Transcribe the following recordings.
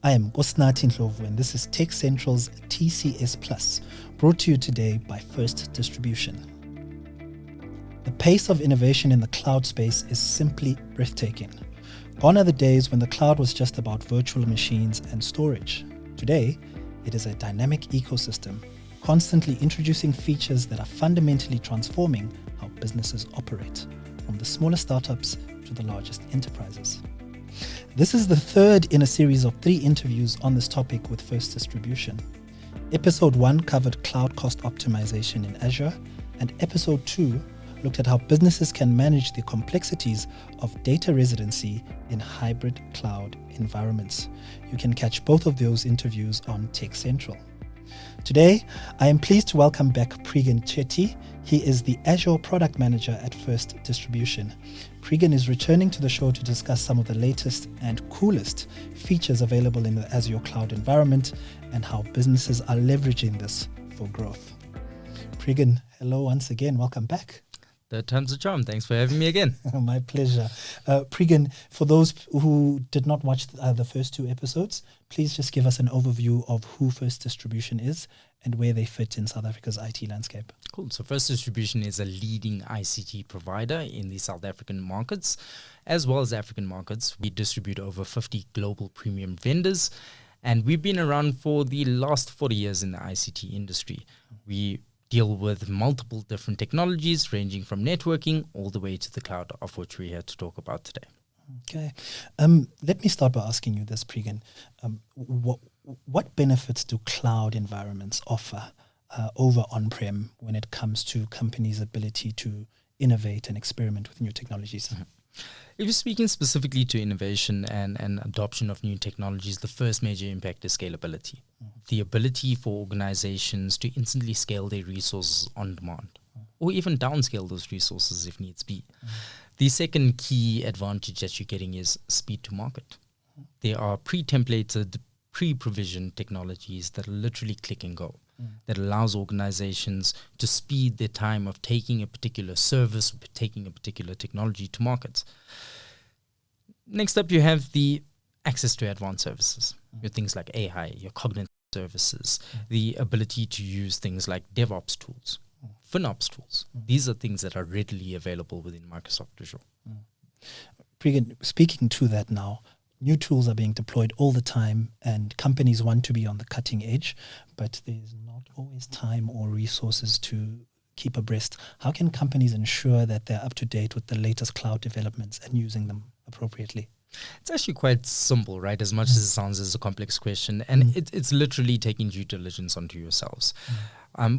I am Osnathi Ndlovu, and this is TechCentral's TCS Plus, brought to you today by First Distribution. The pace of innovation in the cloud space is simply breathtaking. Gone are the days when the cloud was just about virtual machines and storage. Today, it is a dynamic ecosystem, constantly introducing features that are fundamentally transforming how businesses operate, from the smallest startups to the largest enterprises. This is the third in a series of 3 interviews on this topic with First Distribution. Episode 1 covered cloud cost optimization in Azure, and Episode 2 looked at how businesses can manage the complexities of data residency in hybrid cloud environments. You can catch both of those interviews on TechCentral. Today, I am pleased to welcome back Preegan Chetty. He is the Azure Product Manager at First Distribution. Preegan is returning to the show to discuss some of the latest and coolest features available in the Azure cloud environment and how businesses are leveraging this for growth. Preegan, hello once again. Welcome back. Third time's a charm. Thanks for having me again. My pleasure. Preegan, for those who did not watch the first 2 episodes, please just give us an overview of who First Distribution is and where they fit in South Africa's IT landscape. Cool. So First Distribution is a leading ICT provider in the South African markets, as well as African markets. We distribute over 50 global premium vendors, and we've been around for the last 40 years in the ICT industry. We deal with multiple different technologies ranging from networking all the way to the cloud, of which we're here to talk about today. Okay. Let me start by asking you this, Preegan. What benefits do cloud environments offer over on-prem when it comes to companies' ability to innovate and experiment with new technologies? Mm-hmm. If you're speaking specifically to innovation and adoption of new technologies, the first major impact is scalability. The ability for organizations to instantly scale their resources on demand, or even downscale those resources if needs be. The second key advantage that you're getting is speed to market. There are pre-templated, pre-provisioned technologies that are literally click and go. That allows organizations to speed their time of taking a particular service, or taking a particular technology to market. Next up, you have the access to advanced services. Your things like AI, your cognitive services, the ability to use things like DevOps tools, FinOps tools. These are things that are readily available within Microsoft Azure. Preegan, speaking to that now, new tools are being deployed all the time and companies want to be on the cutting edge, but there's not always time or resources to keep abreast. How can companies ensure that they're up to date with the latest cloud developments and using them appropriately? It's actually quite simple, right? As much as it sounds as a complex question. And it's literally taking due diligence onto yourselves.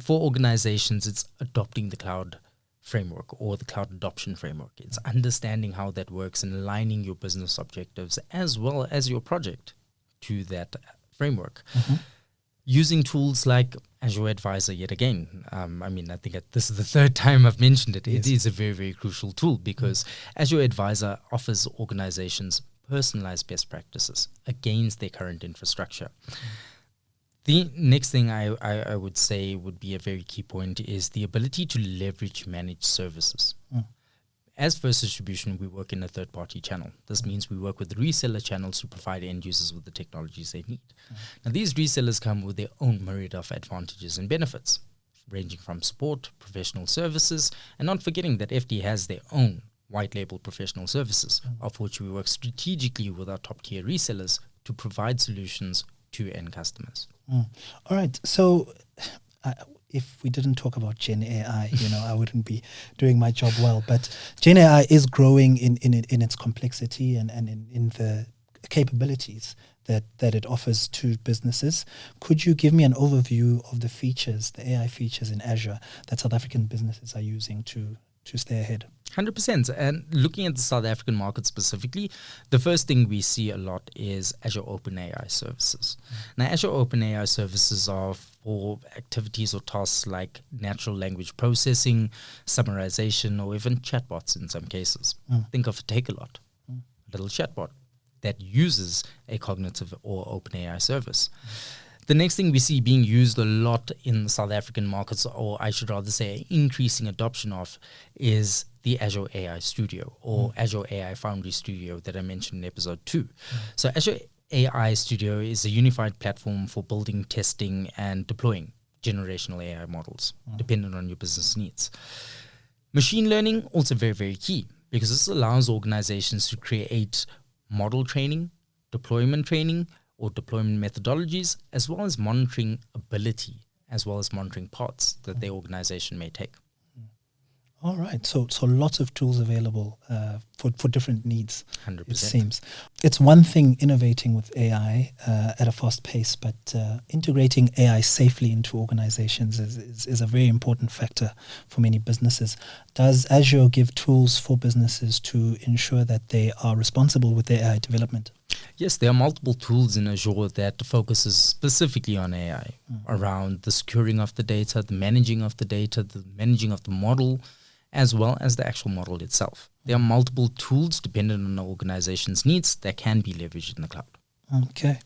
For organizations, it's adopting the cloud framework or the cloud adoption framework. It's understanding how that works and aligning your business objectives as well as your project to that framework. Using tools like Azure Advisor yet again. I think this is the third time I've mentioned it. Yes. It is a very, very crucial tool because Azure Advisor offers organizations personalized best practices against their current infrastructure. The next thing I would say would be a very key point is the ability to leverage managed services. As First Distribution, we work in a third-party channel. This means we work with reseller channels to provide end users with the technologies they need. Now, these resellers come with their own myriad of advantages and benefits, ranging from support, professional services, and not forgetting that FD has their own white-label professional services, of which we work strategically with our top-tier resellers to provide solutions to end customers. All right. So if we didn't talk about Gen AI, I wouldn't be doing my job well. But Gen AI is growing in its complexity and in the capabilities that it offers to businesses. Could you give me an overview of the features, the AI features in Azure that South African businesses are using to stay ahead? 100%. And looking at the South African market specifically, the first thing we see a lot is Azure OpenAI services. Now, Azure OpenAI services are for activities or tasks like natural language processing, summarization, or even chatbots in some cases. Think of Take-A-Lot, a little chatbot that uses a cognitive or OpenAI service. The next thing we see being used a lot in South African markets, or I should rather say increasing adoption of, is the Azure AI Studio or Azure AI Foundry Studio that I mentioned in episode 2. So Azure AI Studio is a unified platform for building, testing, and deploying generational AI models, dependent on your business needs. Machine learning, also very, very key, because this allows organizations to create model training, deployment training, or deployment methodologies, as well as monitoring ability, as well as monitoring paths that the organization may take. All right. So lots of tools available for different needs, 100%. it seems. It's one thing innovating with AI at a fast pace, but integrating AI safely into organizations is a very important factor for many businesses. Does Azure give tools for businesses to ensure that they are responsible with their AI development? Yes, there are multiple tools in Azure that focuses specifically on AI, around the securing of the data, the managing of the model, as well as the actual model itself. There are multiple tools dependent on the organization's needs that can be leveraged in the cloud. Okay.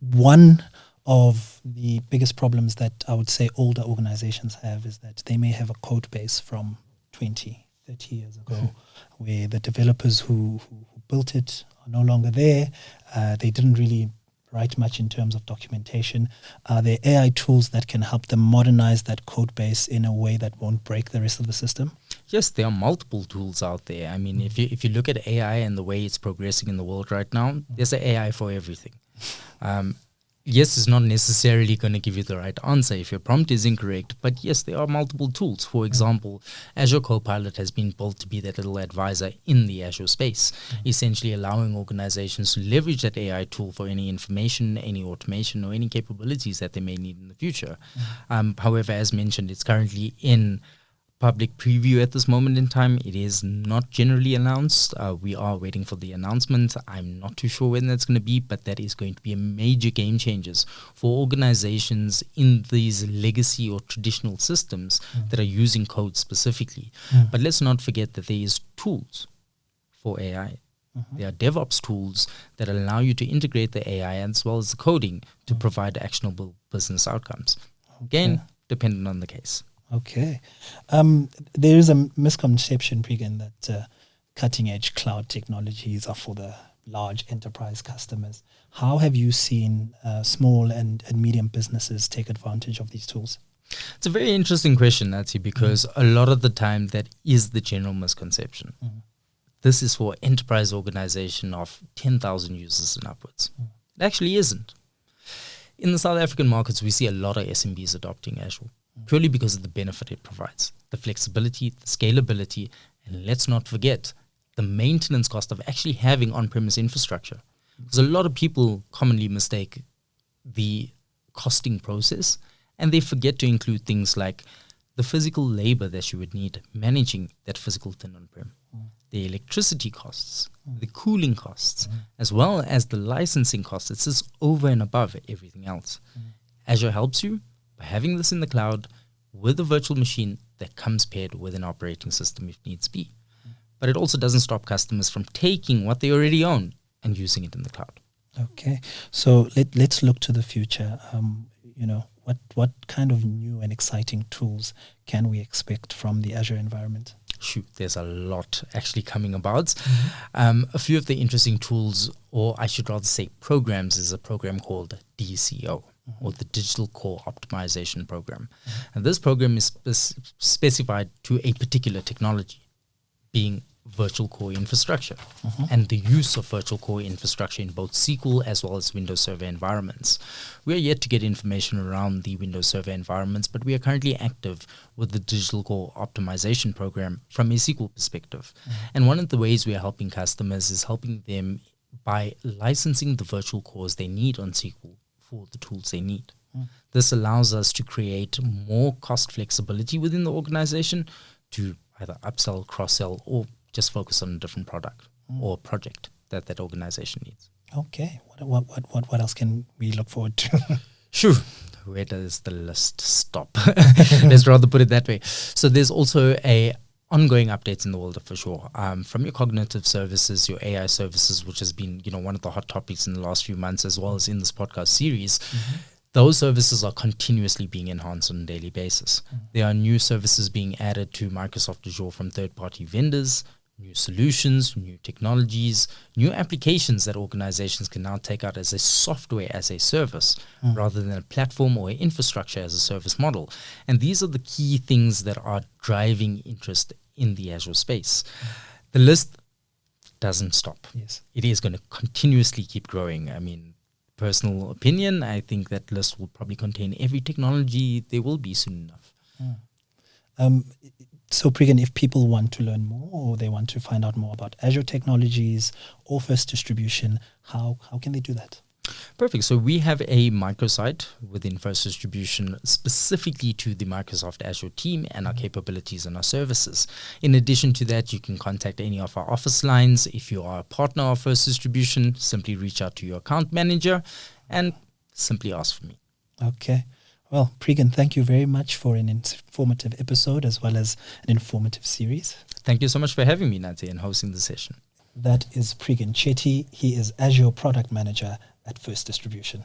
One of the biggest problems that I would say older organizations have is that they may have a code base from 20, 30 years ago where the developers who built it are no longer there. They didn't really write much in terms of documentation. Are there AI tools that can help them modernize that code base in a way that won't break the rest of the system? Yes, there are multiple tools out there. I mean, if you look at AI and the way it's progressing in the world right now, there's an AI for everything. Yes, it's not necessarily going to give you the right answer if your prompt is incorrect, but yes, there are multiple tools. For example, Azure Copilot has been built to be that little advisor in the Azure space, essentially allowing organizations to leverage that AI tool for any information, any automation, or any capabilities that they may need in the future. However, as mentioned, it's currently in public preview at this moment in time. It is not generally announced. We are waiting for the announcement. I'm not too sure when that's going to be, but that is going to be a major game changers for organizations in these legacy or traditional systems that are using code specifically. But let's not forget that there is tools for AI. There are DevOps tools that allow you to integrate the AI as well as the coding to provide actionable business outcomes. Again, dependent on the case. Okay. There is a misconception, Preegan, that cutting-edge cloud technologies are for the large enterprise customers. How have you seen small and medium businesses take advantage of these tools? It's a very interesting question, Nati, because a lot of the time that is the general misconception. This is for enterprise organization of 10,000 users and upwards. It actually isn't. In the South African markets, we see a lot of SMBs adopting Azure, purely because of the benefit it provides, the flexibility, the scalability, and let's not forget the maintenance cost of actually having on-premise infrastructure. Because a lot of people commonly mistake the costing process and they forget to include things like the physical labor that you would need managing that physical thing on-prem, the electricity costs, the cooling costs, as well as the licensing costs. It's just over and above everything else. Azure helps you by having this in the cloud with a virtual machine that comes paired with an operating system if needs be. But it also doesn't stop customers from taking what they already own and using it in the cloud. Okay, so let's look to the future. What kind of new and exciting tools can we expect from the Azure environment? Shoot, there's a lot actually coming about. A few of the interesting tools, or I should rather say programs, is a program called DCO, or the Digital Core Optimization Program. And this program is specified to a particular technology, being virtual core infrastructure and the use of virtual core infrastructure in both SQL as well as Windows Server environments. We are yet to get information around the Windows Server environments, but we are currently active with the Digital Core Optimization Program from a SQL perspective. And one of the ways we are helping customers is helping them by licensing the virtual cores they need on SQL for the tools they need. This allows us to create more cost flexibility within the organization to either upsell, cross-sell, or just focus on a different product or project that organization needs. Okay. What else can we look forward to? Sure. Where does the list stop? Let's rather put it that way. So there's also a ongoing updates in the world of Azure. From your cognitive services, your AI services, which has been one of the hot topics in the last few months, as well as in this podcast series. Those services are continuously being enhanced on a daily basis. There are new services being added to Microsoft Azure from third-party vendors, new solutions, new technologies, new applications that organizations can now take out as a software as a service rather than a platform or infrastructure as a service model. And these are the key things that are driving interest in the Azure space. The list doesn't stop. Yes. It is going to continuously keep growing. I mean, personal opinion, I think that list will probably contain every technology there will be soon enough. So Preegan, if people want to learn more or they want to find out more about Azure technologies or First Distribution, how can they do that? Perfect. So we have a microsite within First Distribution specifically to the Microsoft Azure team and our capabilities and our services. In addition to that, you can contact any of our office lines. If you are a partner of First Distribution, simply reach out to your account manager and simply ask for me. Okay. Well, Preegan, thank you very much for an informative episode as well as an informative series. Thank you so much for having me, Nate, and hosting the session. That is Preegan Chetty. He is Azure Product Manager at First Distribution.